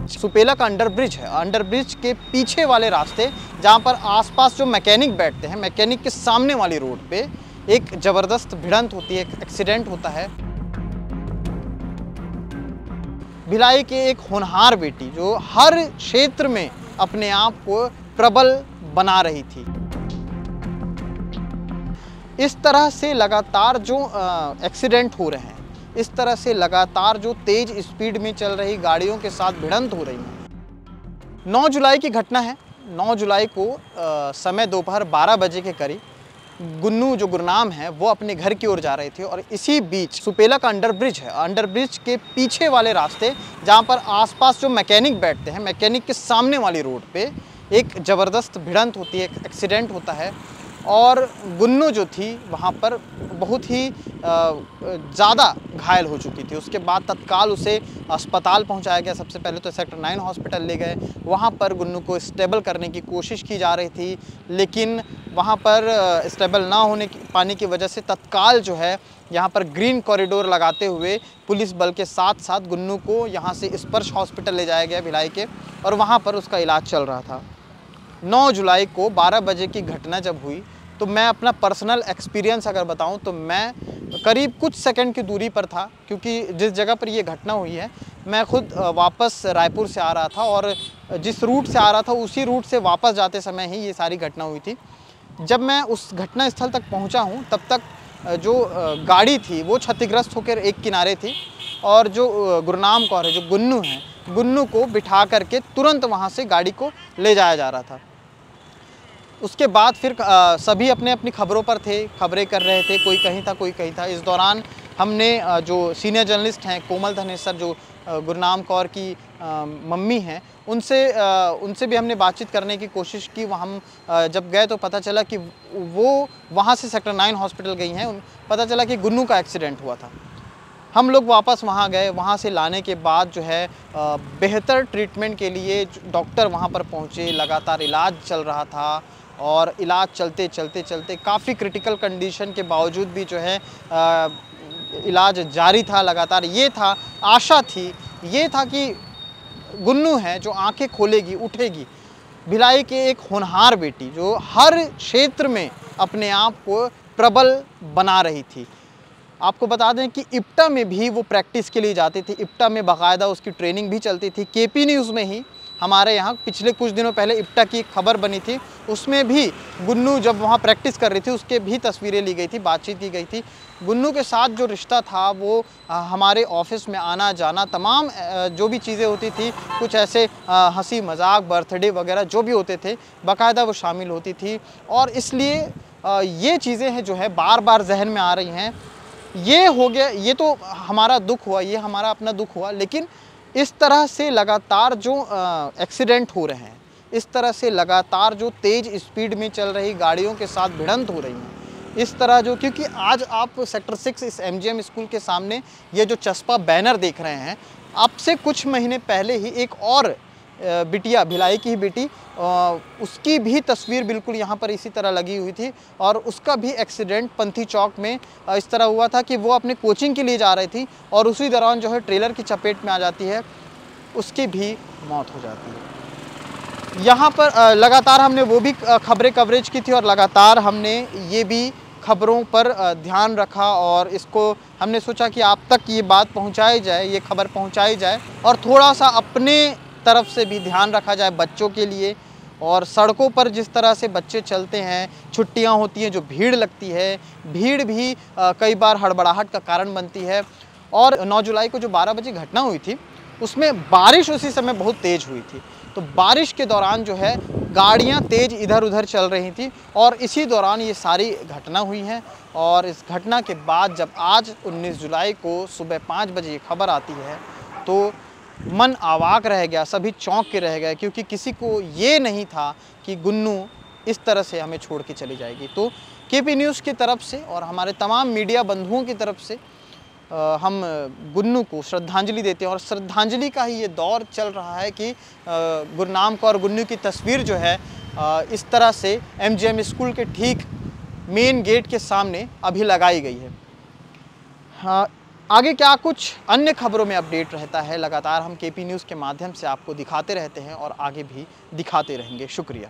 बीच सुपेला का अंडरब्रिज है, अंडरब्रिज के पीछे वाले रास्ते जहाँ पर आसपास जो मैकेनिक बैठते हैं, मैकेनिक के सामने वाली रोड पे एक ज़बरदस्त भिड़ंत होती है, एक एक्सीडेंट होता है। भिलाई के एक होनहार बेटी जो हर क्षेत्र में अपने आप को प्रबल बना रही थी, इस तरह से लगातार जो एक्सीडेंट हो रहे हैं, इस तरह से लगातार जो तेज स्पीड में चल रही गाड़ियों के साथ भिड़ंत हो रही है। 9 जुलाई की घटना है। 9 जुलाई को समय दोपहर 12 बजे के करीब गुन्नू जो गुरनाम है वो अपने घर की ओर जा रहे थे और इसी बीच सुपेला का अंडरब्रिज है, अंडरब्रिज के पीछे वाले रास्ते जहाँ पर आसपास जो मैकेनिक बैठते हैं, मैकेनिक के सामने वाली रोड पे एक ज़बरदस्त भिड़ंत होती है, एक एक्सीडेंट होता है। और गुन्नू जो थी वहाँ पर बहुत ही ज़्यादा घायल हो चुकी थी। उसके बाद तत्काल उसे अस्पताल पहुँचाया गया। सबसे पहले तो सेक्टर 9 हॉस्पिटल ले गए, वहाँ पर गुन्नू को स्टेबल करने की कोशिश की जा रही थी, लेकिन वहाँ पर स्टेबल ना पाने की वजह से तत्काल जो है यहाँ पर ग्रीन कॉरिडोर लगाते हुए पुलिस बल के साथ साथ गुन्नू को यहाँ से स्पर्श हॉस्पिटल ले जाया गया भिलाई के, और वहाँ पर उसका इलाज चल रहा था। 9 जुलाई को 12 बजे की घटना जब हुई तो मैं अपना पर्सनल एक्सपीरियंस अगर बताऊं तो मैं करीब कुछ सेकंड की दूरी पर था, क्योंकि जिस जगह पर ये घटना हुई है मैं खुद वापस रायपुर से आ रहा था और जिस रूट से आ रहा था उसी रूट से वापस जाते समय ही ये सारी घटना हुई थी। जब मैं उस घटना स्थल तक पहुंचा हूं तब तक जो गाड़ी थी वो क्षतिग्रस्त होकर एक किनारे थी और जो गुरनाम कौर है, जो गुन्नू है, गुन्नू को बिठा करके तुरंत वहाँ से गाड़ी को ले जाया जा रहा था। उसके बाद फिर सभी अपने अपनी खबरों पर थे, खबरें कर रहे थे, कोई कहीं था कोई कहीं था। इस दौरान हमने जो सीनियर जर्नलिस्ट हैं कोमल धनेसर, जो गुरनाम कौर की मम्मी हैं, उनसे भी हमने बातचीत करने की कोशिश की। हम जब गए तो पता चला कि वो वहाँ से सेक्टर 9 हॉस्पिटल गई हैं। पता चला कि गुन्नू का एक्सीडेंट हुआ था। हम लोग वापस वहाँ गए, वहाँ से लाने के बाद जो है बेहतर ट्रीटमेंट के लिए डॉक्टर वहाँ पर पहुँचे। लगातार इलाज चल रहा था और इलाज चलते चलते चलते काफ़ी क्रिटिकल कंडीशन के बावजूद भी जो है इलाज जारी था लगातार। ये था, आशा थी, ये था कि गुन्नू है जो आंखें खोलेगी, उठेगी। भिलाई के एक होनहार बेटी जो हर क्षेत्र में अपने आप को प्रबल बना रही थी। आपको बता दें कि इप्टा में भी वो प्रैक्टिस के लिए जाती थी, इप्टा में बाकायदा उसकी ट्रेनिंग भी चलती थी। केपी न्यूज़ में ही हमारे यहाँ पिछले कुछ दिनों पहले इप्टा की एक खबर बनी थी, उसमें भी गुन्नू जब वहाँ प्रैक्टिस कर रही थी उसके भी तस्वीरें ली गई थी, बातचीत की गई थी। गुन्नू के साथ जो रिश्ता था वो हमारे ऑफिस में आना जाना, तमाम जो भी चीज़ें होती थी, कुछ ऐसे हंसी मजाक, बर्थडे वगैरह जो भी होते थे, बाकायदा वो शामिल होती थी। और इसलिए ये चीज़ें हैं जो है बार बार जहन में आ रही हैं। ये हो गया, ये तो हमारा दुख हुआ, ये हमारा अपना दुख हुआ, लेकिन इस तरह से लगातार जो एक्सीडेंट हो रहे हैं, इस तरह से लगातार जो तेज़ स्पीड में चल रही गाड़ियों के साथ भिड़ंत हो रही हैं, इस तरह जो, क्योंकि आज आप सेक्टर 6 इस MGM स्कूल के सामने ये जो चस्पा बैनर देख रहे हैं, अब से कुछ महीने पहले ही एक और बिटिया, भिलाई की ही बेटी, उसकी भी तस्वीर बिल्कुल यहाँ पर इसी तरह लगी हुई थी और उसका भी एक्सीडेंट पंथी चौक में इस तरह हुआ था कि वो अपने कोचिंग के लिए जा रही थी और उसी दौरान जो है ट्रेलर की चपेट में आ जाती है, उसकी भी मौत हो जाती है। यहाँ पर लगातार हमने वो भी खबरें कवरेज की थी और लगातार हमने ये भी खबरों पर ध्यान रखा और इसको हमने सोचा कि आप तक ये बात पहुँचाई जाए, ये खबर पहुँचाई जाए और थोड़ा सा अपने तरफ से भी ध्यान रखा जाए बच्चों के लिए। और सड़कों पर जिस तरह से बच्चे चलते हैं, छुट्टियां होती हैं, जो भीड़ लगती है, भीड़ भी कई बार हड़बड़ाहट का कारण बनती है। और 9 जुलाई को जो 12 बजे घटना हुई थी उसमें बारिश उसी समय बहुत तेज़ हुई थी, तो बारिश के दौरान जो है गाड़ियां तेज़ इधर उधर चल रही थी और इसी दौरान ये सारी घटना हुई हैं। और इस घटना के बाद जब आज 19 जुलाई को सुबह 5 बजे ये खबर आती है तो मन अवाक रह गया, सभी चौंक के रह गए, क्योंकि किसी को ये नहीं था कि गुन्नू इस तरह से हमें छोड़ के चली जाएगी। तो केपी न्यूज़ की तरफ से और हमारे तमाम मीडिया बंधुओं की तरफ से हम गुन्नू को श्रद्धांजलि देते हैं और श्रद्धांजलि का ही ये दौर चल रहा है कि गुरनाम कौर गुन्नू की तस्वीर जो है इस तरह से MGM स्कूल के ठीक मेन गेट के सामने अभी लगाई गई है। हाँ, आगे क्या कुछ अन्य खबरों में अपडेट रहता है, लगातार हम केपी न्यूज़ के माध्यम से आपको दिखाते रहते हैं और आगे भी दिखाते रहेंगे। शुक्रिया।